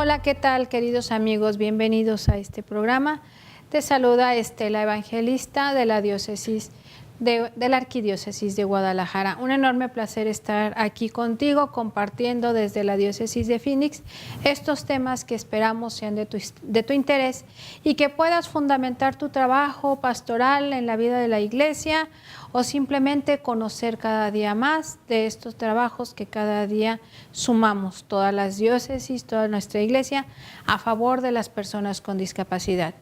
Hola, ¿qué tal, queridos amigos? Bienvenidos a este programa. Te saluda Estela Evangelista de la diócesis de la Arquidiócesis de Guadalajara. Un enorme placer estar aquí contigo compartiendo desde la diócesis de Phoenix estos temas que esperamos sean de tu interés y que puedas fundamentar tu trabajo pastoral en la vida de la iglesia o simplemente conocer cada día más de estos trabajos que cada día sumamos todas las diócesis, toda nuestra iglesia a favor de las personas con discapacidad.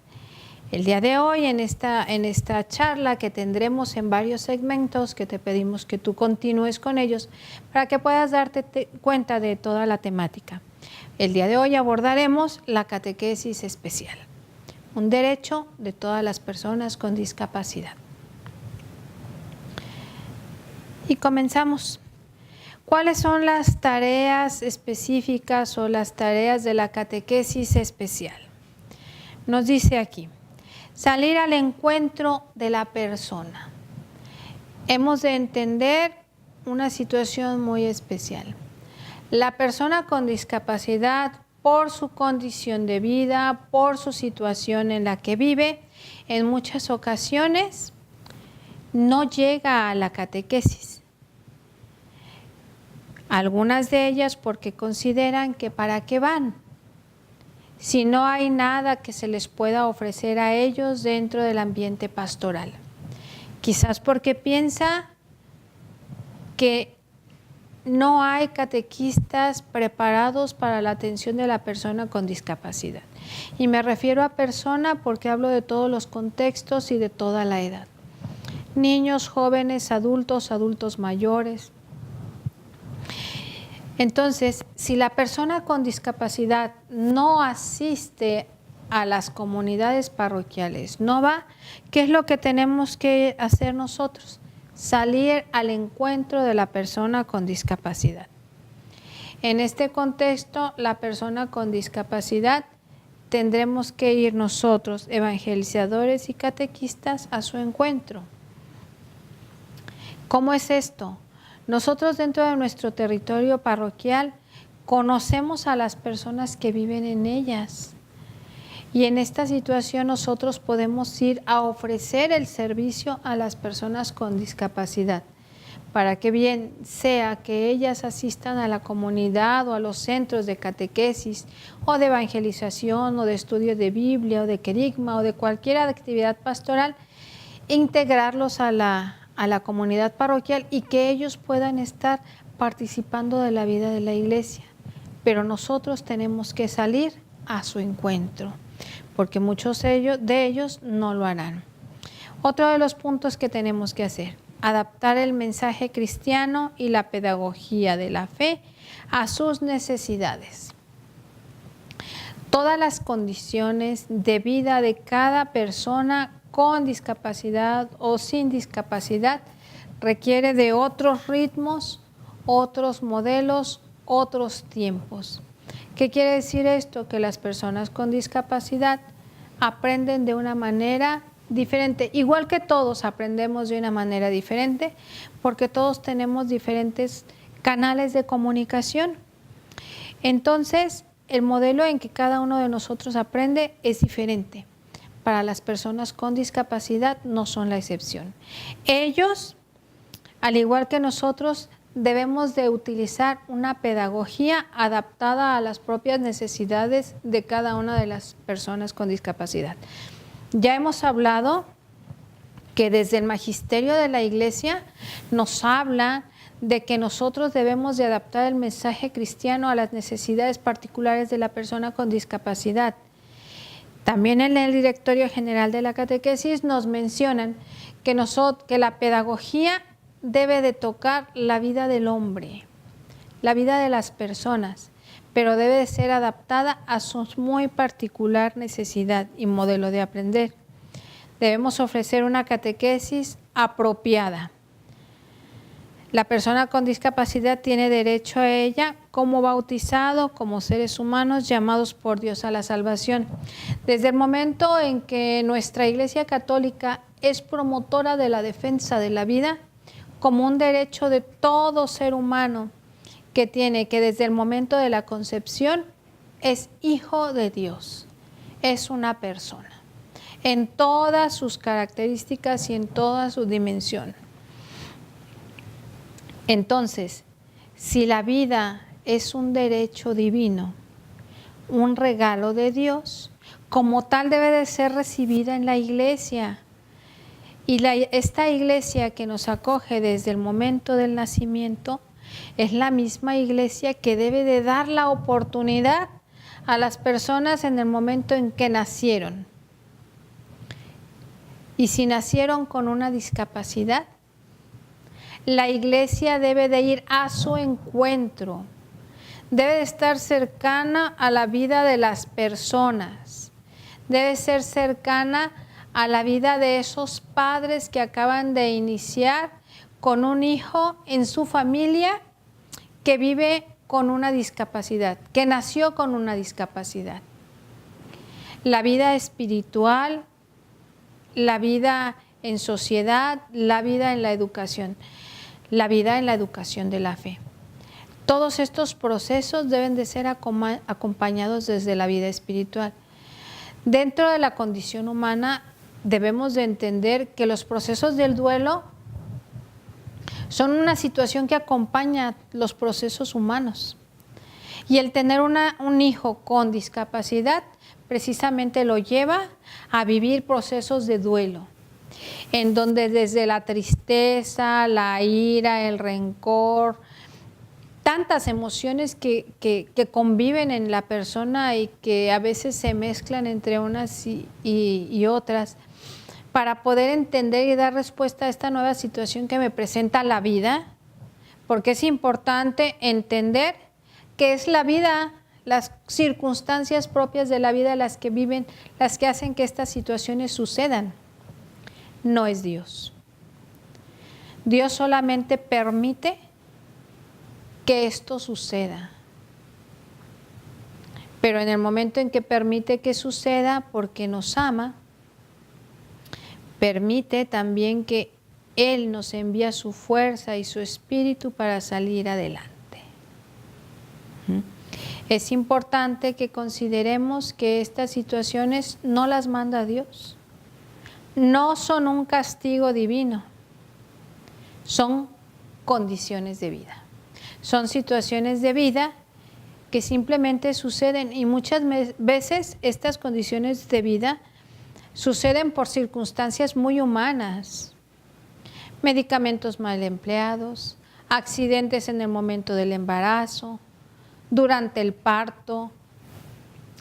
El día de hoy, en esta charla que tendremos en varios segmentos, que te pedimos que tú continúes con ellos para que puedas darte cuenta de toda la temática. El día de hoy abordaremos la catequesis especial, un derecho de todas las personas con discapacidad. Y comenzamos. ¿Cuáles son las tareas específicas o las tareas de la catequesis especial? Nos dice aquí: salir al encuentro de la persona. Hemos de entender una situación muy especial. La persona con discapacidad, por su condición de vida, por su situación en la que vive, en muchas ocasiones no llega a la catequesis. Algunas de ellas porque consideran que ¿para qué van? Si no hay nada que se les pueda ofrecer a ellos dentro del ambiente pastoral. Quizás porque piensa que no hay catequistas preparados para la atención de la persona con discapacidad. Y me refiero a persona porque hablo de todos los contextos y de toda la edad. Niños, jóvenes, adultos mayores. Entonces, si la persona con discapacidad no asiste a las comunidades parroquiales, no va, ¿qué es lo que tenemos que hacer nosotros? Salir al encuentro de la persona con discapacidad. En este contexto, la persona con discapacidad tendremos que ir nosotros, evangelizadores y catequistas, a su encuentro. ¿Cómo es esto? Nosotros dentro de nuestro territorio parroquial conocemos a las personas que viven en ellas y en esta situación nosotros podemos ir a ofrecer el servicio a las personas con discapacidad para que bien sea que ellas asistan a la comunidad o a los centros de catequesis o de evangelización o de estudio de Biblia o de querigma o de cualquier actividad pastoral, integrarlos a la comunidad parroquial y que ellos puedan estar participando de la vida de la iglesia. Pero nosotros tenemos que salir a su encuentro, porque muchos de ellos no lo harán. Otro de los puntos que tenemos que hacer: adaptar el mensaje cristiano y la pedagogía de la fe a sus necesidades. Todas las condiciones de vida de cada persona con discapacidad o sin discapacidad requiere de otros ritmos, otros modelos, otros tiempos. ¿Qué quiere decir esto? Que las personas con discapacidad aprenden de una manera diferente, igual que todos aprendemos de una manera diferente, porque todos tenemos diferentes canales de comunicación. Entonces, el modelo en que cada uno de nosotros aprende es diferente. Para las personas con discapacidad no son la excepción. Ellos, al igual que nosotros, debemos de utilizar una pedagogía adaptada a las propias necesidades de cada una de las personas con discapacidad. Ya hemos hablado que desde el magisterio de la Iglesia nos habla de que nosotros debemos de adaptar el mensaje cristiano a las necesidades particulares de la persona con discapacidad. También en el Directorio General de la Catequesis nos mencionan que la pedagogía debe de tocar la vida del hombre, la vida de las personas, pero debe de ser adaptada a su muy particular necesidad y modelo de aprender. Debemos ofrecer una catequesis apropiada. La persona con discapacidad tiene derecho a ella como bautizado, como seres humanos llamados por Dios a la salvación. Desde el momento en que nuestra Iglesia Católica es promotora de la defensa de la vida como un derecho de todo ser humano que tiene que desde el momento de la concepción es hijo de Dios, es una persona, en todas sus características y en toda su dimensión. Entonces, si la vida es un derecho divino, un regalo de Dios, como tal debe de ser recibida en la iglesia. Y esta iglesia que nos acoge desde el momento del nacimiento es la misma iglesia que debe de dar la oportunidad a las personas en el momento en que nacieron. Y si nacieron con una discapacidad, la iglesia debe de ir a su encuentro, debe de estar cercana a la vida de las personas, debe ser cercana a la vida de esos padres que acaban de iniciar con un hijo en su familia que vive con una discapacidad, que nació con una discapacidad. La vida espiritual, la vida en sociedad, la vida en la educación de la fe. Todos estos procesos deben de ser acompañados desde la vida espiritual. Dentro de la condición humana debemos de entender que los procesos del duelo son una situación que acompaña los procesos humanos. Y el tener un hijo con discapacidad precisamente lo lleva a vivir procesos de duelo, en donde desde la tristeza, la ira, el rencor, tantas emociones que conviven en la persona y que a veces se mezclan entre unas y otras, para poder entender y dar respuesta a esta nueva situación que me presenta la vida, porque es importante entender que es la vida, las circunstancias propias de la vida las que viven, las que hacen que estas situaciones sucedan. No es Dios. Dios solamente permite que esto suceda. Pero en el momento en que permite que suceda, porque nos ama, permite también que Él nos envía su fuerza y su espíritu para salir adelante. Es importante que consideremos que estas situaciones no las manda Dios. No son un castigo divino, son condiciones de vida. Son situaciones de vida que simplemente suceden y muchas veces estas condiciones de vida suceden por circunstancias muy humanas. Medicamentos mal empleados, accidentes en el momento del embarazo, durante el parto,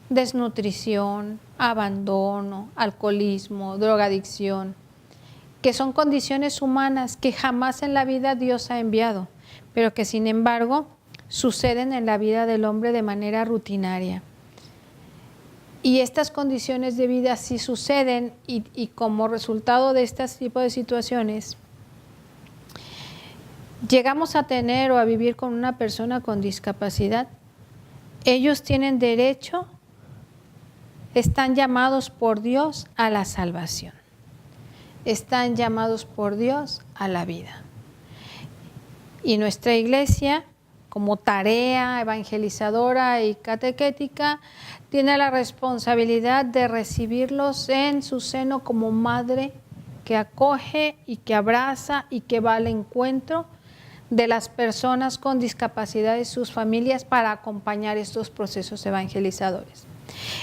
desnutrición, abandono, alcoholismo, drogadicción, que son condiciones humanas que jamás en la vida Dios ha enviado, pero que sin embargo suceden en la vida del hombre de manera rutinaria. Y estas condiciones de vida sí suceden y como resultado de este tipo de situaciones, llegamos a tener o a vivir con una persona con discapacidad. Ellos tienen derecho, están llamados por Dios a la salvación. Están llamados por Dios a la vida. Y nuestra iglesia, como tarea evangelizadora y catequética, tiene la responsabilidad de recibirlos en su seno como madre que acoge y que abraza y que va al encuentro de las personas con discapacidad y sus familias para acompañar estos procesos evangelizadores.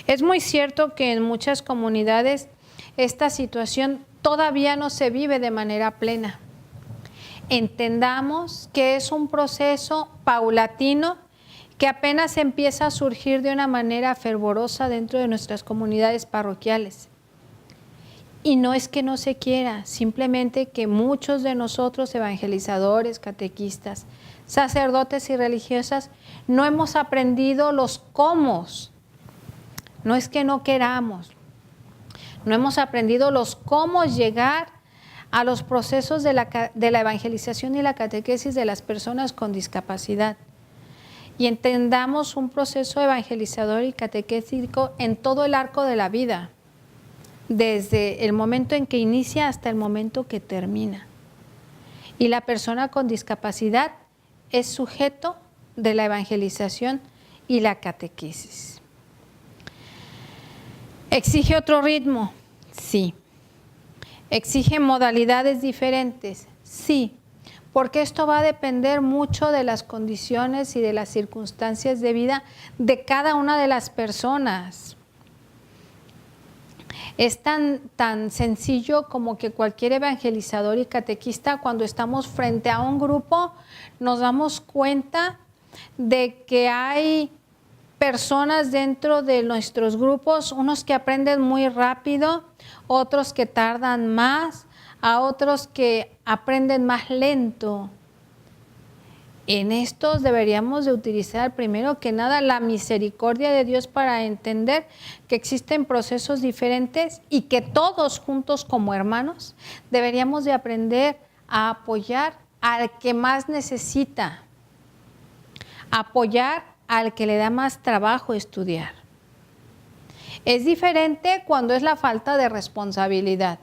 Es muy cierto que en muchas comunidades esta situación todavía no se vive de manera plena. Entendamos que es un proceso paulatino que apenas empieza a surgir de una manera fervorosa dentro de nuestras comunidades parroquiales. Y no es que no se quiera, simplemente que muchos de nosotros, evangelizadores, catequistas, sacerdotes y religiosas, no hemos aprendido los cómo. No es que no queramos, no hemos aprendido los cómo llegar a los procesos de la evangelización y la catequesis de las personas con discapacidad. Y entendamos un proceso evangelizador y catequético en todo el arco de la vida, desde el momento en que inicia hasta el momento que termina. Y la persona con discapacidad es sujeto de la evangelización y la catequesis. ¿Exige otro ritmo? Sí. ¿Exige modalidades diferentes? Sí, porque esto va a depender mucho de las condiciones y de las circunstancias de vida de cada una de las personas. Es tan sencillo como que cualquier evangelizador y catequista, cuando estamos frente a un grupo, nos damos cuenta de que hay personas dentro de nuestros grupos, unos que aprenden muy rápido, otros que tardan más, a otros que aprenden más lento. En estos deberíamos de utilizar primero que nada la misericordia de Dios para entender que existen procesos diferentes y que todos juntos como hermanos deberíamos de aprender a apoyar al que más necesita, apoyar al que le da más trabajo estudiar. Es diferente cuando es la falta de responsabilidad.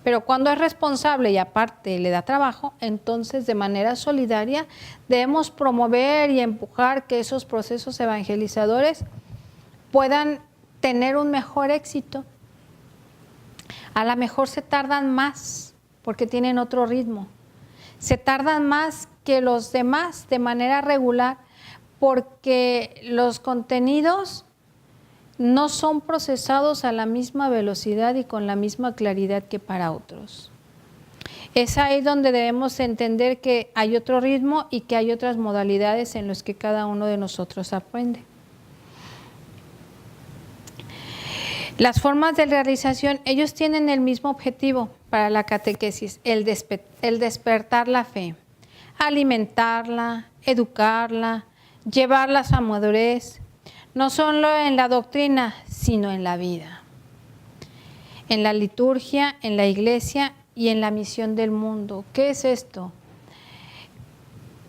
Pero cuando es responsable y aparte le da trabajo, entonces de manera solidaria debemos promover y empujar que esos procesos evangelizadores puedan tener un mejor éxito. A lo mejor se tardan más porque tienen otro ritmo. Se tardan más que los demás de manera regular porque los contenidos no son procesados a la misma velocidad y con la misma claridad que para otros. Es ahí donde debemos entender que hay otro ritmo y que hay otras modalidades en las que cada uno de nosotros aprende. Las formas de realización, ellos tienen el mismo objetivo para la catequesis, el despertar la fe, alimentarla, educarla, llevarlas a madurez, no solo en la doctrina, sino en la vida, en la liturgia, en la iglesia y en la misión del mundo. ¿Qué es esto?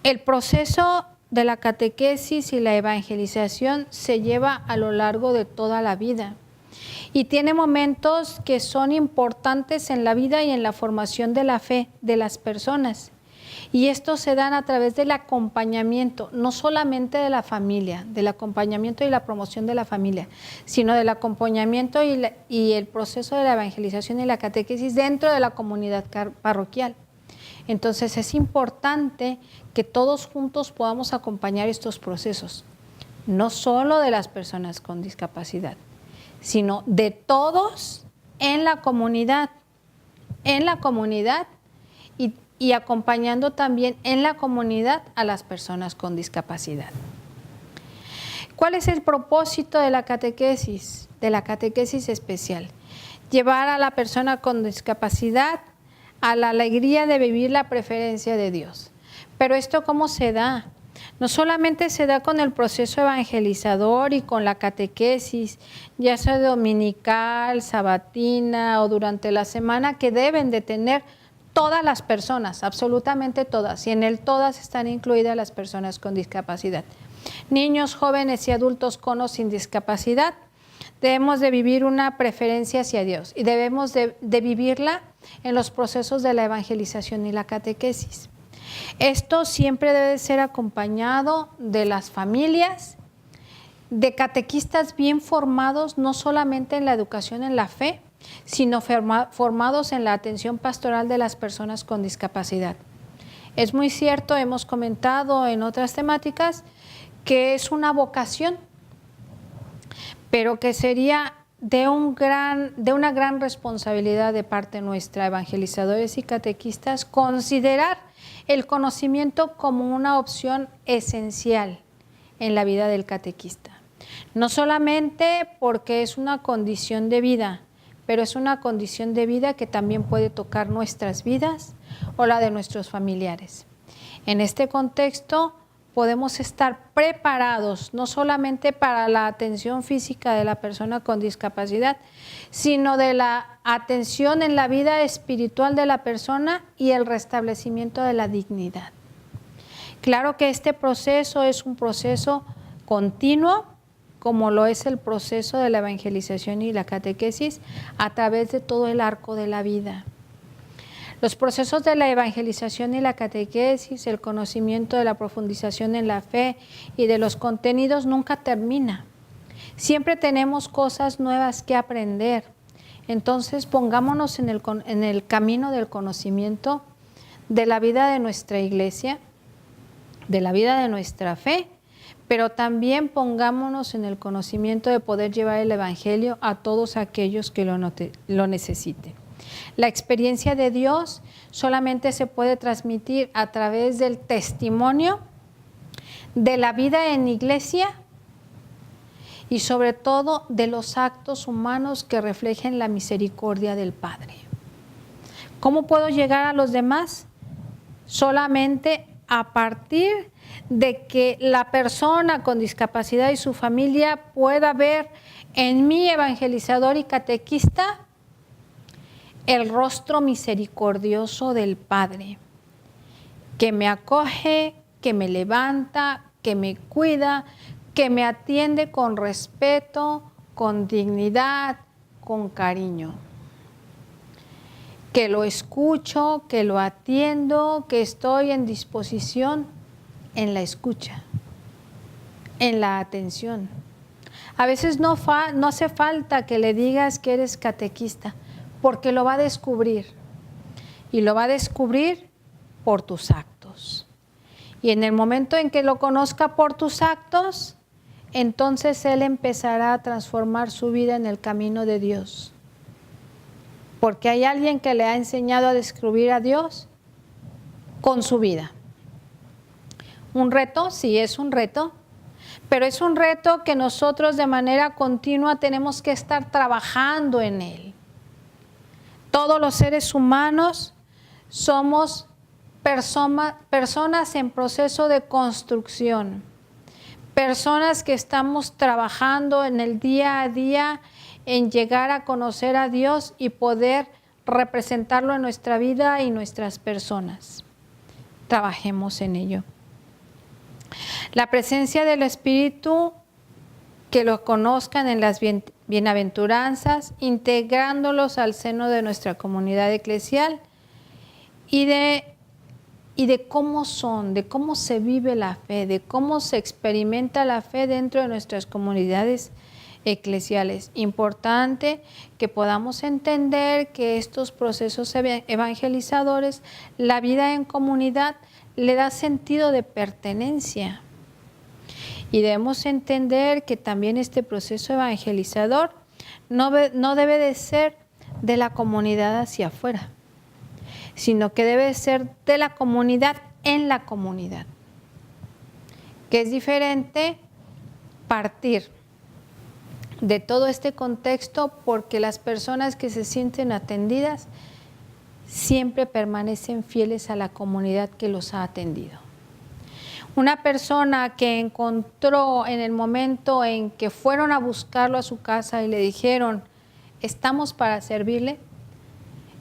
El proceso de la catequesis y la evangelización se lleva a lo largo de toda la vida y tiene momentos que son importantes en la vida y en la formación de la fe de las personas. Y estos se dan a través del acompañamiento, no solamente de la familia, del acompañamiento y la promoción de la familia, sino del acompañamiento y el proceso de la evangelización y la catequesis dentro de la comunidad parroquial. Entonces es importante que todos juntos podamos acompañar estos procesos, no solo de las personas con discapacidad, sino de todos en la comunidad y acompañando también en la comunidad a las personas con discapacidad. ¿Cuál es el propósito de la catequesis especial? Llevar a la persona con discapacidad a la alegría de vivir la preferencia de Dios. Pero ¿esto cómo se da? No solamente se da con el proceso evangelizador y con la catequesis, ya sea dominical, sabatina o durante la semana, que deben de tener todas las personas, absolutamente todas, y en el todas están incluidas las personas con discapacidad. Niños, jóvenes y adultos con o sin discapacidad, debemos de vivir una preferencia hacia Dios y debemos de vivirla en los procesos de la evangelización y la catequesis. Esto siempre debe ser acompañado de las familias, de catequistas bien formados, no solamente en la educación en la fe, sino formados en la atención pastoral de las personas con discapacidad. Es muy cierto, hemos comentado en otras temáticas, que es una vocación, pero que sería de una gran responsabilidad de parte nuestra, evangelizadores y catequistas, considerar el conocimiento como una opción esencial en la vida del catequista. No solamente porque es una condición de vida, pero es una condición de vida que también puede tocar nuestras vidas o la de nuestros familiares. En este contexto podemos estar preparados no solamente para la atención física de la persona con discapacidad, sino de la atención en la vida espiritual de la persona y el restablecimiento de la dignidad. Claro que este proceso es un proceso continuo, como lo es el proceso de la evangelización y la catequesis a través de todo el arco de la vida. Los procesos de la evangelización y la catequesis, el conocimiento de la profundización en la fe y de los contenidos nunca termina. Siempre tenemos cosas nuevas que aprender. Entonces pongámonos en el camino del conocimiento de la vida de nuestra iglesia, de la vida de nuestra fe, pero también pongámonos en el conocimiento de poder llevar el Evangelio a todos aquellos que lo necesiten. La experiencia de Dios solamente se puede transmitir a través del testimonio de la vida en iglesia y sobre todo de los actos humanos que reflejen la misericordia del Padre. ¿Cómo puedo llegar a los demás? Solamente a partir de que la persona con discapacidad y su familia pueda ver en mi evangelizador y catequista el rostro misericordioso del Padre, que me acoge, que me levanta, que me cuida, que me atiende con respeto, con dignidad, con cariño. Que lo escucho, que lo atiendo, que estoy en disposición en la escucha, en la atención. A veces no hace falta que le digas que eres catequista, porque lo va a descubrir. Y lo va a descubrir por tus actos. Y en el momento en que lo conozca por tus actos, entonces él empezará a transformar su vida en el camino de Dios. Porque hay alguien que le ha enseñado a descubrir a Dios con su vida. ¿Un reto? Sí, es un reto. Pero es un reto que nosotros de manera continua tenemos que estar trabajando en él. Todos los seres humanos somos personas en proceso de construcción. Personas que estamos trabajando en el día a día en llegar a conocer a Dios y poder representarlo en nuestra vida y nuestras personas. Trabajemos en ello. La presencia del Espíritu, que lo conozcan en las bienaventuranzas, integrándolos al seno de nuestra comunidad eclesial y de cómo son, de cómo se vive la fe, de cómo se experimenta la fe dentro de nuestras comunidades eclesiales. Importante que podamos entender que estos procesos evangelizadores, la vida en comunidad, le da sentido de pertenencia. Y debemos entender que también este proceso evangelizador no debe de ser de la comunidad hacia afuera, sino que debe ser de la comunidad en la comunidad. Que es diferente partir de todo este contexto porque las personas que se sienten atendidas siempre permanecen fieles a la comunidad que los ha atendido. Una persona que encontró en el momento en que fueron a buscarlo a su casa y le dijeron, estamos para servirle.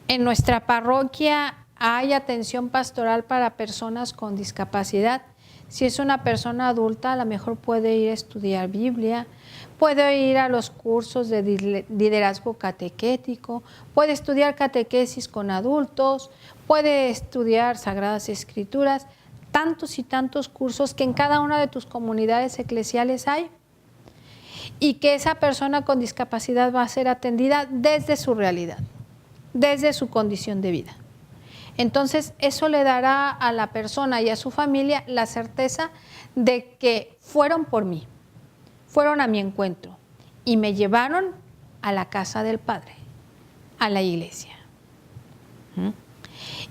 En nuestra parroquia hay atención pastoral para personas con discapacidad. Si es una persona adulta, a lo mejor puede ir a estudiar Biblia, puede ir a los cursos de liderazgo catequético, puede estudiar catequesis con adultos, puede estudiar Sagradas Escrituras, tantos y tantos cursos que en cada una de tus comunidades eclesiales hay, y que esa persona con discapacidad va a ser atendida desde su realidad, desde su condición de vida. Entonces, eso le dará a la persona y a su familia la certeza de que fueron por mí, fueron a mi encuentro y me llevaron a la casa del Padre, a la iglesia.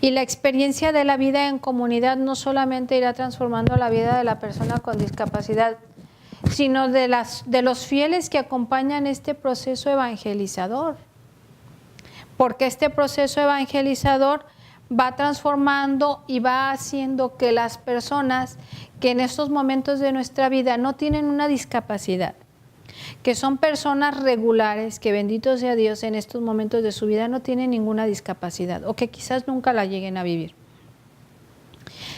Y la experiencia de la vida en comunidad no solamente irá transformando la vida de la persona con discapacidad, sino de los fieles que acompañan este proceso evangelizador. Porque este proceso evangelizador va transformando y va haciendo que las personas que en estos momentos de nuestra vida no tienen una discapacidad, que son personas regulares, que bendito sea Dios en estos momentos de su vida no tienen ninguna discapacidad o que quizás nunca la lleguen a vivir.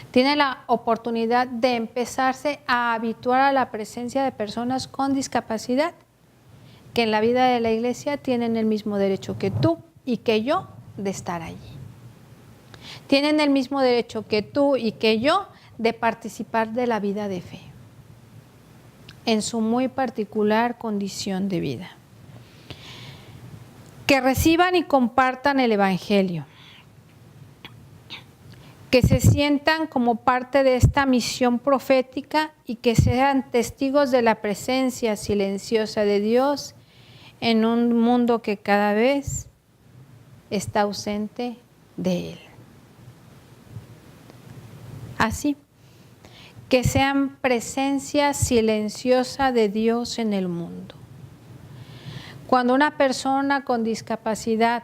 Tienen la oportunidad de empezarse a habituar a la presencia de personas con discapacidad que en la vida de la iglesia tienen el mismo derecho que tú y que yo de estar allí. Tienen el mismo derecho que tú y que yo de participar de la vida de fe. en su muy particular condición de vida. Que reciban y compartan el Evangelio. Que se sientan como parte de esta misión profética y que sean testigos de la presencia silenciosa de Dios en un mundo que cada vez está ausente de Él. Así, que sean presencia silenciosa de Dios en el mundo. Cuando una persona con discapacidad,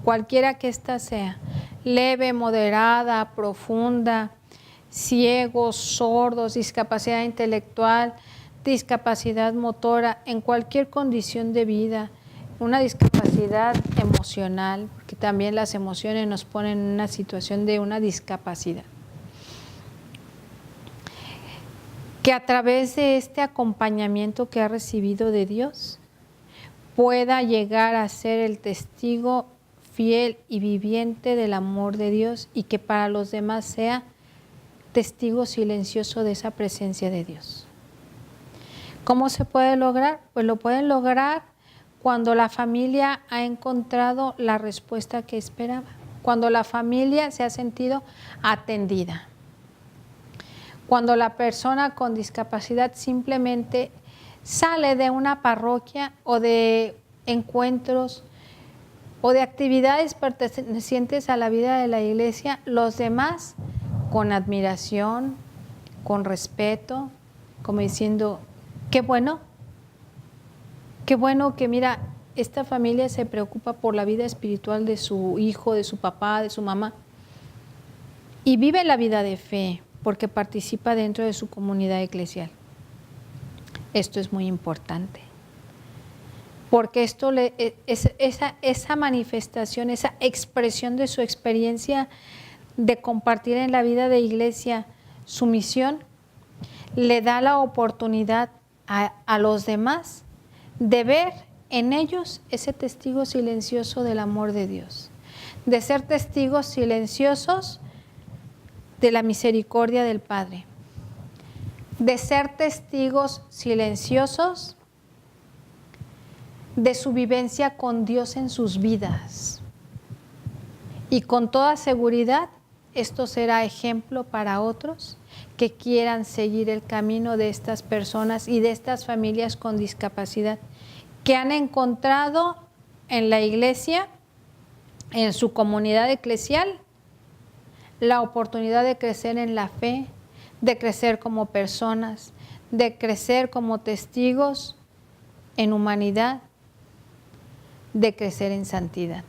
cualquiera que ésta sea, leve, moderada, profunda, ciegos, sordos, discapacidad intelectual, discapacidad motora, en cualquier condición de vida, una discapacidad emocional, porque también las emociones nos ponen en una situación de una discapacidad. Que a través de este acompañamiento que ha recibido de Dios, pueda llegar a ser el testigo fiel y viviente del amor de Dios y que para los demás sea testigo silencioso de esa presencia de Dios. ¿Cómo se puede lograr? Pues lo pueden lograr cuando la familia ha encontrado la respuesta que esperaba, cuando la familia se ha sentido atendida, cuando la persona con discapacidad simplemente sale de una parroquia o de encuentros o de actividades pertenecientes a la vida de la iglesia, los demás con admiración, con respeto, como diciendo, qué bueno que mira, esta familia se preocupa por la vida espiritual de su hijo, de su papá, de su mamá, y vive la vida de fe porque participa dentro de su comunidad eclesial. Esto es muy importante, porque esto esa manifestación, esa expresión de su experiencia de compartir en la vida de iglesia su misión, le da la oportunidad a los demás de ver en ellos ese testigo silencioso del amor de Dios, de ser testigos silenciosos de la misericordia del Padre, de ser testigos silenciosos de su vivencia con Dios en sus vidas. Y con toda seguridad, esto será ejemplo para otros que quieran seguir el camino de estas personas y de estas familias con discapacidad, que han encontrado en la iglesia, en su comunidad eclesial, la oportunidad de crecer en la fe, de crecer como personas, de crecer como testigos en humanidad, de crecer en santidad.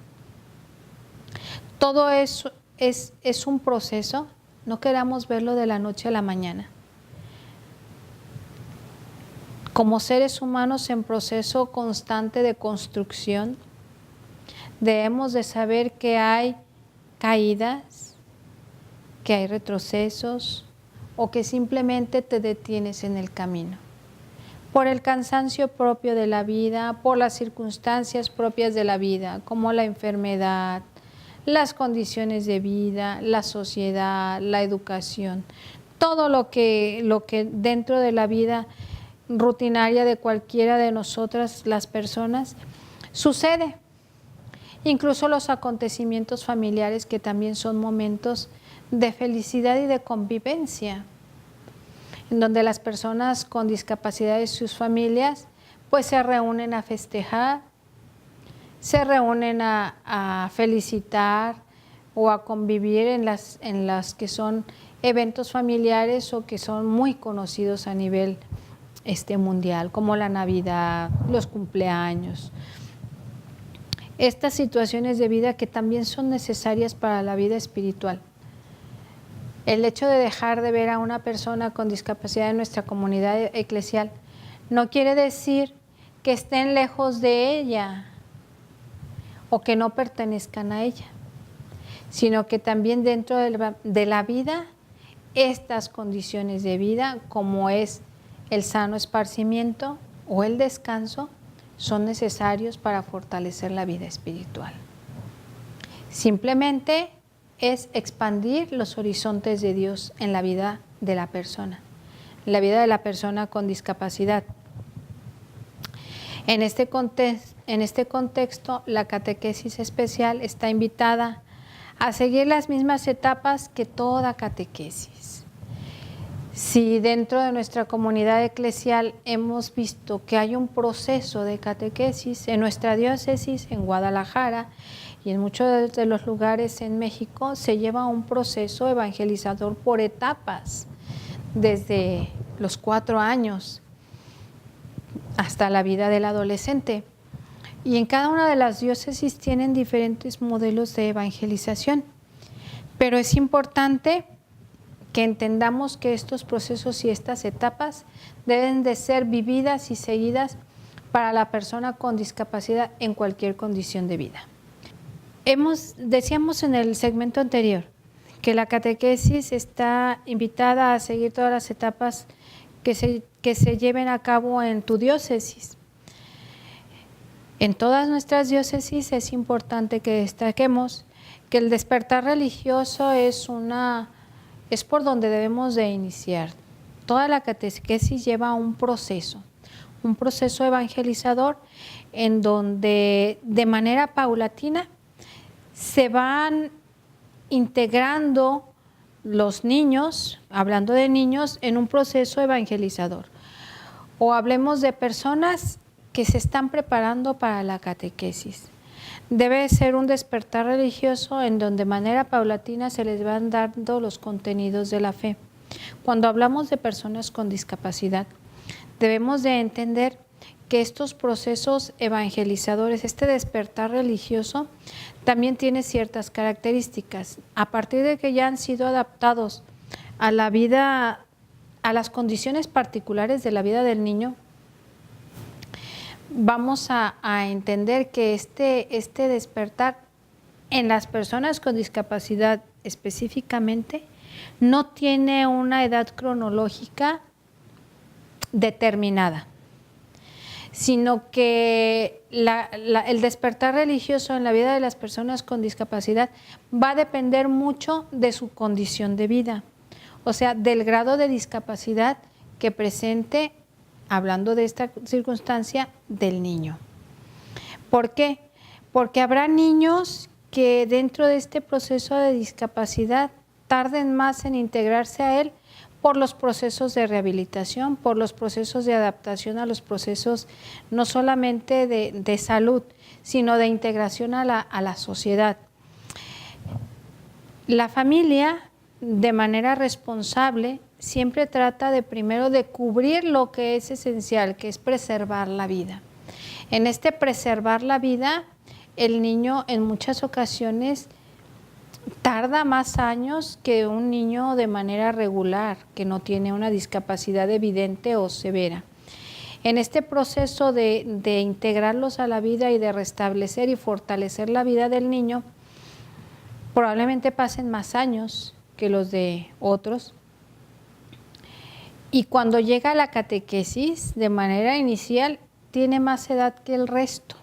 Todo eso es un proceso, no queramos verlo de la noche a la mañana. Como seres humanos en proceso constante de construcción, debemos de saber que hay caídas, que hay retrocesos o que simplemente te detienes en el camino. Por el cansancio propio de la vida, por las circunstancias propias de la vida, como la enfermedad, las condiciones de vida, la sociedad, la educación, todo lo que dentro de la vida rutinaria de cualquiera de nosotras, las personas, sucede. Incluso los acontecimientos familiares, que también son momentos de felicidad y de convivencia, en donde las personas con discapacidad y sus familias pues se reúnen a festejar, se reúnen a felicitar o a convivir en las que son eventos familiares o que son muy conocidos a nivel mundial, como la Navidad, los cumpleaños. Estas situaciones de vida que también son necesarias para la vida espiritual. El hecho de dejar de ver a una persona con discapacidad en nuestra comunidad eclesial no quiere decir que estén lejos de ella o que no pertenezcan a ella, sino que también dentro de la vida, estas condiciones de vida, como es el sano esparcimiento o el descanso, son necesarios para fortalecer la vida espiritual. Simplemente es expandir los horizontes de Dios en la vida de la persona. la vida de la persona con discapacidad. En este contexto, la catequesis especial está invitada a seguir las mismas etapas que toda catequesis. Si dentro de nuestra comunidad eclesial hemos visto que hay un proceso de catequesis en nuestra diócesis, en Guadalajara y en muchos de los lugares en México, se lleva un proceso evangelizador por etapas, desde los 4 años hasta la vida del adolescente. Y en cada una de las diócesis tienen diferentes modelos de evangelización. Pero es importante que entendamos que estos procesos y estas etapas deben de ser vividas y seguidas para la persona con discapacidad en cualquier condición de vida. Decíamos en el segmento anterior que la catequesis está invitada a seguir todas las etapas que se lleven a cabo en tu diócesis. En todas nuestras diócesis es importante que destaquemos que el despertar religioso es por donde debemos de iniciar. Toda la catequesis lleva un proceso evangelizador en donde de manera paulatina se van integrando los niños, hablando de niños, en un proceso evangelizador. O hablemos de personas que se están preparando para la catequesis. Debe ser un despertar religioso en donde de manera paulatina se les van dando los contenidos de la fe. Cuando hablamos de personas con discapacidad, debemos de entender que estos procesos evangelizadores, este despertar religioso, también tiene ciertas características. A partir de que ya han sido adaptados a la vida, a las condiciones particulares de la vida del niño, vamos a entender que este despertar en las personas con discapacidad específicamente no tiene una edad cronológica determinada, sino que el despertar religioso en la vida de las personas con discapacidad va a depender mucho de su condición de vida, o sea, del grado de discapacidad que presente, hablando de esta circunstancia, del niño. ¿Por qué? Porque habrá niños que dentro de este proceso de discapacidad tarden más en integrarse a él por los procesos de rehabilitación, por los procesos de adaptación a los procesos no solamente de salud, sino de integración a la sociedad. La familia, de manera responsable, siempre trata de primero de cubrir lo que es esencial, que es preservar la vida. En este preservar la vida, el niño en muchas ocasiones tarda más años que un niño de manera regular, que no tiene una discapacidad evidente o severa. En este proceso de integrarlos a la vida y de restablecer y fortalecer la vida del niño, probablemente pasen más años que los de otros. Y cuando llega a la catequesis, de manera inicial, tiene más edad que el resto.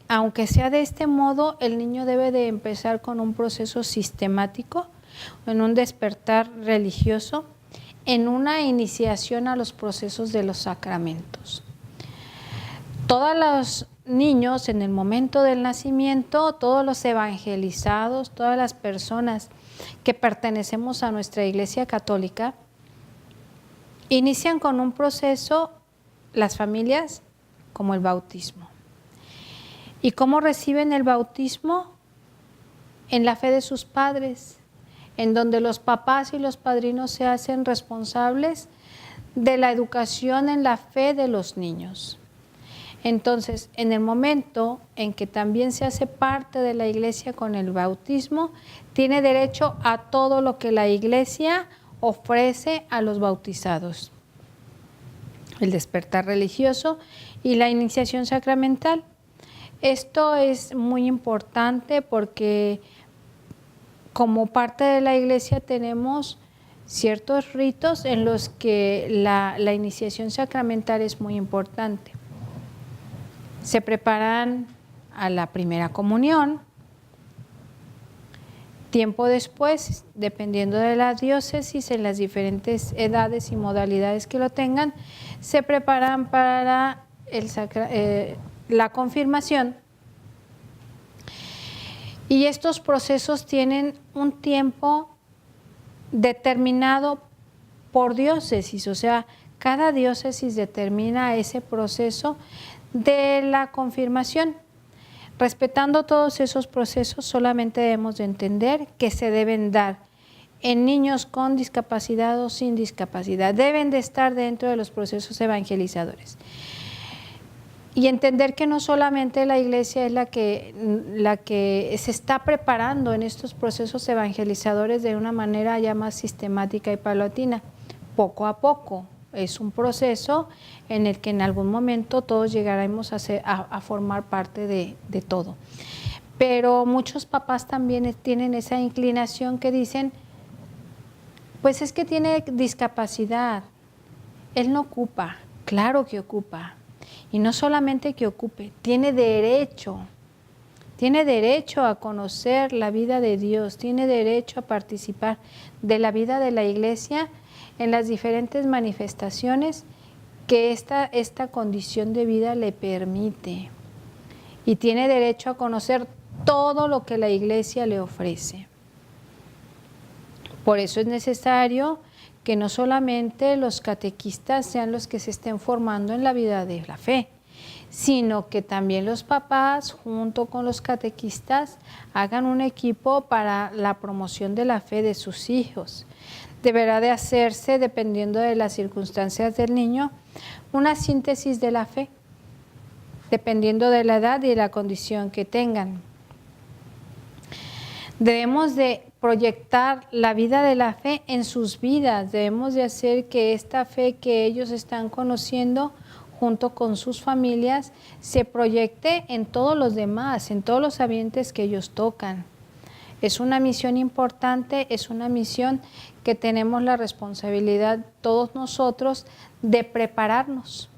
Aunque sea de este modo, el niño debe de empezar con un proceso sistemático, en un despertar religioso, en una iniciación a los procesos de los sacramentos. Todos los niños en el momento del nacimiento, todos los evangelizados, todas las personas que pertenecemos a nuestra Iglesia Católica, inician con un proceso, las familias, como el bautismo. ¿Y cómo reciben el bautismo? En la fe de sus padres, en donde los papás y los padrinos se hacen responsables de la educación en la fe de los niños. Entonces, en el momento en que también se hace parte de la Iglesia con el bautismo, tiene derecho a todo lo que la Iglesia ofrece a los bautizados. El despertar religioso y la iniciación sacramental. Esto es muy importante porque como parte de la Iglesia tenemos ciertos ritos en los que la iniciación sacramental es muy importante. Se preparan a la primera comunión, Tiempo después, dependiendo de la diócesis, en las diferentes edades y modalidades que lo tengan, se preparan para la confirmación. Y estos procesos tienen un tiempo determinado por diócesis, o sea, cada diócesis determina ese proceso de la confirmación. Respetando todos esos procesos, solamente debemos de entender que se deben dar en niños con discapacidad o sin discapacidad. Deben de estar dentro de los procesos evangelizadores. Y entender que no solamente la Iglesia es la que se está preparando en estos procesos evangelizadores de una manera ya más sistemática y paulatina, poco a poco. Es un proceso en el que en algún momento todos llegaremos a formar parte de todo. Pero muchos papás también tienen esa inclinación que dicen, pues es que tiene discapacidad, él no ocupa. Claro que ocupa. Y no solamente que ocupe, tiene derecho a conocer la vida de Dios, tiene derecho a participar de la vida de la Iglesia en las diferentes manifestaciones que esta condición de vida le permite. Y tiene derecho a conocer todo lo que la Iglesia le ofrece. Por eso es necesario que no solamente los catequistas sean los que se estén formando en la vida de la fe, sino que también los papás, junto con los catequistas, hagan un equipo para la promoción de la fe de sus hijos. Deberá de hacerse, dependiendo de las circunstancias del niño, una síntesis de la fe, dependiendo de la edad y de la condición que tengan. Debemos de proyectar la vida de la fe en sus vidas, debemos de hacer que esta fe que ellos están conociendo junto con sus familias se proyecte en todos los demás, en todos los ambientes que ellos tocan. Es una misión importante, es una misión que tenemos la responsabilidad todos nosotros de prepararnos.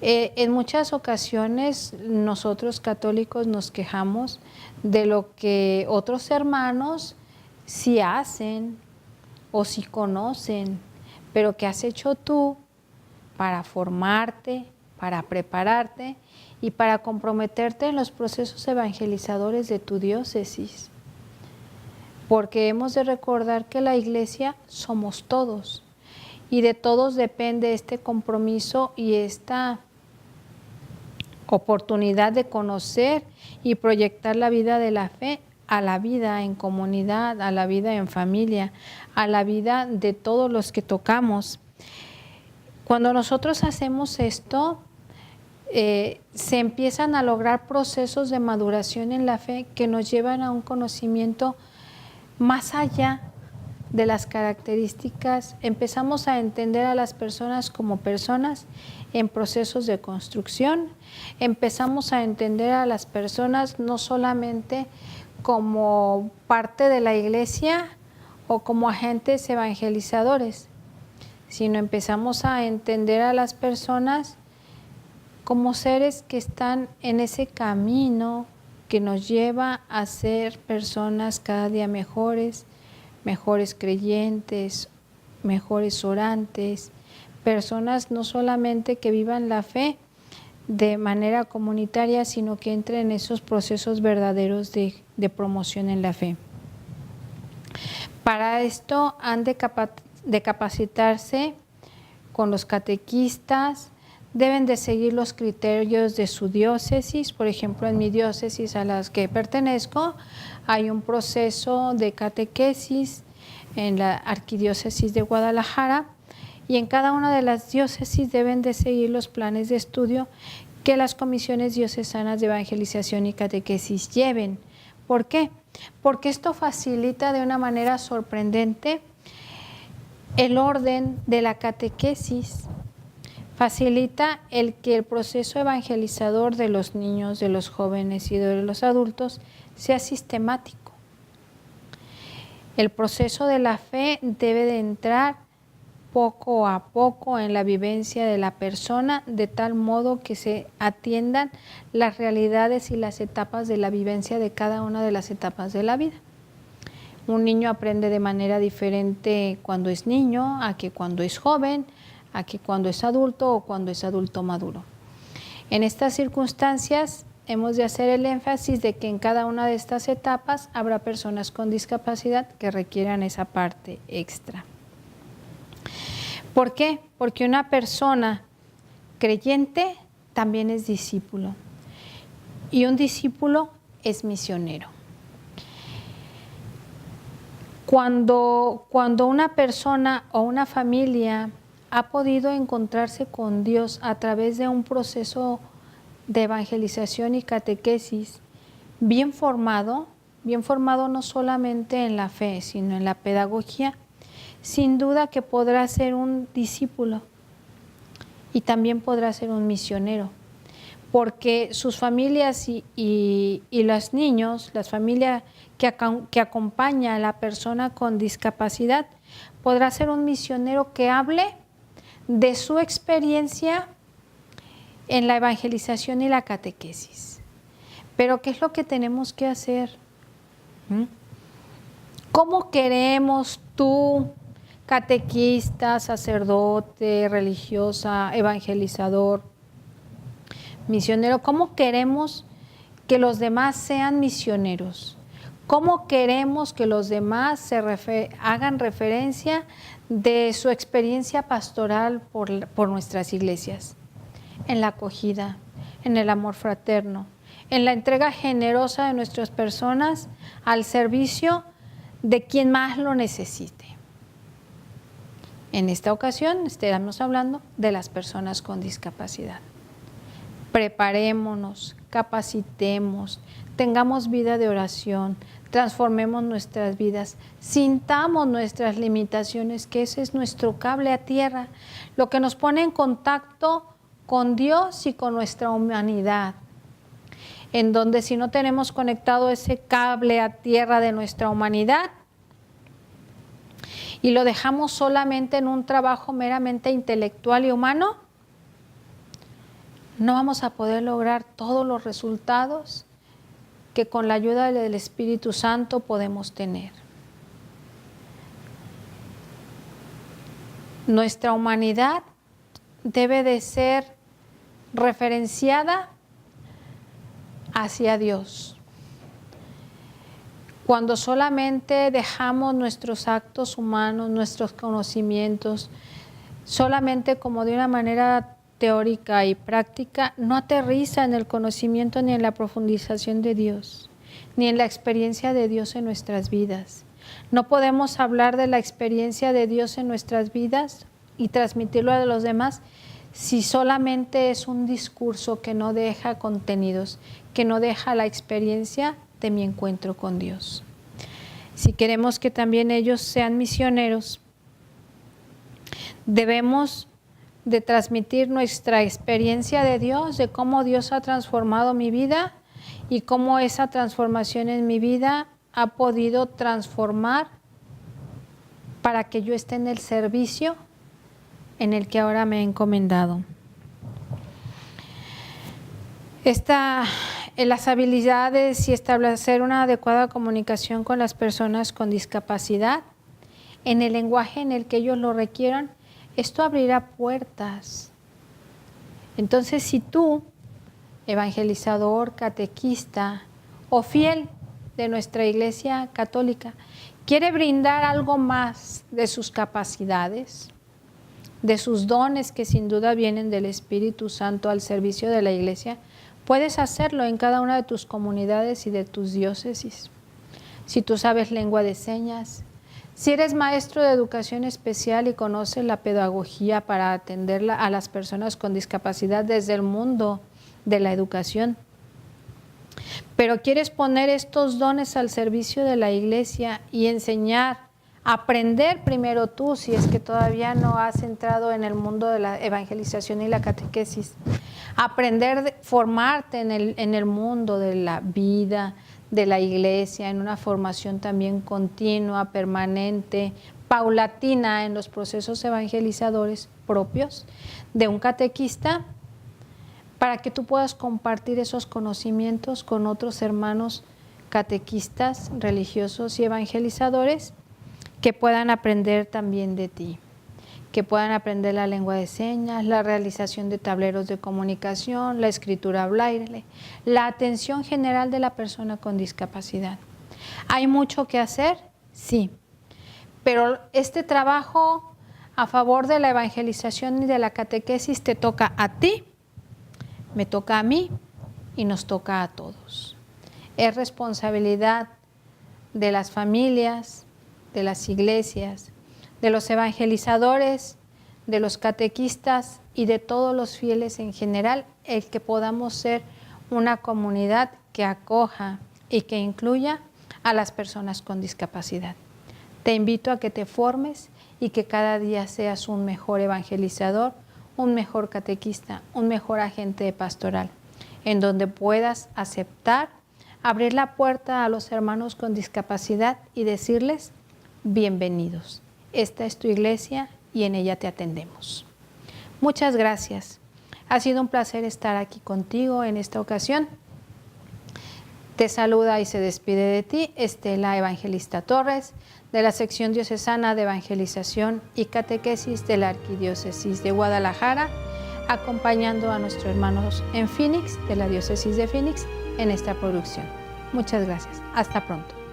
En muchas ocasiones nosotros católicos nos quejamos de lo que otros hermanos sí hacen o sí conocen, pero ¿qué has hecho tú para formarte, para prepararte y para comprometerte en los procesos evangelizadores de tu diócesis? Porque hemos de recordar que la Iglesia somos todos y de todos depende este compromiso y esta oportunidad de conocer y proyectar la vida de la fe a la vida en comunidad, a la vida en familia, a la vida de todos los que tocamos. Cuando nosotros hacemos esto, se empiezan a lograr procesos de maduración en la fe que nos llevan a un conocimiento más allá de las características. Empezamos a entender a las personas como personas en procesos de construcción. Empezamos a entender a las personas no solamente como parte de la Iglesia o como agentes evangelizadores, sino empezamos a entender a las personas como seres que están en ese camino que nos lleva a ser personas cada día mejores, mejores creyentes, mejores orantes, personas no solamente que vivan la fe de manera comunitaria, sino que entren en esos procesos verdaderos de promoción en la fe. Para esto han de capacitarse con los catequistas, deben de seguir los criterios de su diócesis. Por ejemplo, en mi diócesis a las que pertenezco hay un proceso de catequesis en la Arquidiócesis de Guadalajara y en cada una de las diócesis deben de seguir los planes de estudio que las comisiones diocesanas de evangelización y catequesis lleven. ¿Por qué? Porque esto facilita de una manera sorprendente el orden de la catequesis, facilita el que el proceso evangelizador de los niños, de los jóvenes y de los adultos sea sistemático. El proceso de la fe debe de entrar poco a poco en la vivencia de la persona, de tal modo que se atiendan las realidades y las etapas de la vivencia de cada una de las etapas de la vida. Un niño aprende de manera diferente cuando es niño, a que cuando es joven, a que cuando es adulto o cuando es adulto maduro. En estas circunstancias hemos de hacer el énfasis de que en cada una de estas etapas habrá personas con discapacidad que requieran esa parte extra. ¿Por qué? Porque una persona creyente también es discípulo y un discípulo es misionero. Cuando una persona o una familia ha podido encontrarse con Dios a través de un proceso de evangelización y catequesis bien formado no solamente en la fe, sino en la pedagogía, sin duda que podrá ser un discípulo y también podrá ser un misionero, porque sus familias y los niños, las familias que acompaña a la persona con discapacidad, podrá ser un misionero que hable de su experiencia en la evangelización y la catequesis. Pero ¿qué es lo que tenemos que hacer? ¿Cómo queremos tú, catequista, sacerdote, religiosa, evangelizador, misionero, cómo queremos que los demás sean misioneros? ¿Cómo queremos que los demás hagan referencia de su experiencia pastoral por nuestras iglesias? En la acogida, en el amor fraterno, en la entrega generosa de nuestras personas al servicio de quien más lo necesite. En esta ocasión estaremos hablando de las personas con discapacidad. Preparémonos, capacitemos, tengamos vida de oración, transformemos nuestras vidas, sintamos nuestras limitaciones, que ese es nuestro cable a tierra, lo que nos pone en contacto con Dios y con nuestra humanidad, en donde si no tenemos conectado ese cable a tierra de nuestra humanidad y lo dejamos solamente en un trabajo meramente intelectual y humano, no vamos a poder lograr todos los resultados que con la ayuda del Espíritu Santo podemos tener. Nuestra humanidad debe de ser referenciada hacia Dios. Cuando solamente dejamos nuestros actos humanos, nuestros conocimientos, solamente como de una manera teórica y práctica, no aterriza en el conocimiento ni en la profundización de Dios, ni en la experiencia de Dios en nuestras vidas. No podemos hablar de la experiencia de Dios en nuestras vidas y transmitirlo a los demás si solamente es un discurso que no deja contenidos, que no deja la experiencia de mi encuentro con Dios. Si queremos que también ellos sean misioneros, debemos de transmitir nuestra experiencia de Dios, de cómo Dios ha transformado mi vida y cómo esa transformación en mi vida ha podido transformar para que yo esté en el servicio en el que ahora me he encomendado. En las habilidades y establecer una adecuada comunicación con las personas con discapacidad, en el lenguaje en el que ellos lo requieran, esto abrirá puertas. Entonces, si tú, evangelizador, catequista o fiel de nuestra Iglesia Católica, quiere brindar algo más de sus capacidades, de sus dones que sin duda vienen del Espíritu Santo al servicio de la Iglesia, puedes hacerlo en cada una de tus comunidades y de tus diócesis. Si tú sabes lengua de señas, si eres maestro de educación especial y conoces la pedagogía para atender a las personas con discapacidad desde el mundo de la educación, pero quieres poner estos dones al servicio de la Iglesia y enseñar, aprender primero tú, si es que todavía no has entrado en el mundo de la evangelización y la catequesis, aprender, formarte en el mundo de la vida, de la Iglesia, en una formación también continua, permanente, paulatina en los procesos evangelizadores propios de un catequista, para que tú puedas compartir esos conocimientos con otros hermanos catequistas, religiosos y evangelizadores que puedan aprender también de ti, que puedan aprender la lengua de señas, la realización de tableros de comunicación, la escritura braille, la atención general de la persona con discapacidad. ¿Hay mucho que hacer? Sí, pero este trabajo a favor de la evangelización y de la catequesis te toca a ti, me toca a mí y nos toca a todos. Es responsabilidad de las familias, de las iglesias, de los evangelizadores, de los catequistas y de todos los fieles en general, el que podamos ser una comunidad que acoja y que incluya a las personas con discapacidad. Te invito a que te formes y que cada día seas un mejor evangelizador, un mejor catequista, un mejor agente de pastoral, en donde puedas aceptar, abrir la puerta a los hermanos con discapacidad y decirles, bienvenidos. Esta es tu iglesia y en ella te atendemos. Muchas gracias. Ha sido un placer estar aquí contigo en esta ocasión. Te saluda y se despide de ti Estela Evangelista Torres, de la sección diocesana de evangelización y catequesis de la Arquidiócesis de Guadalajara, acompañando a nuestros hermanos en Phoenix, de la diócesis de Phoenix, en esta producción. Muchas gracias. Hasta pronto.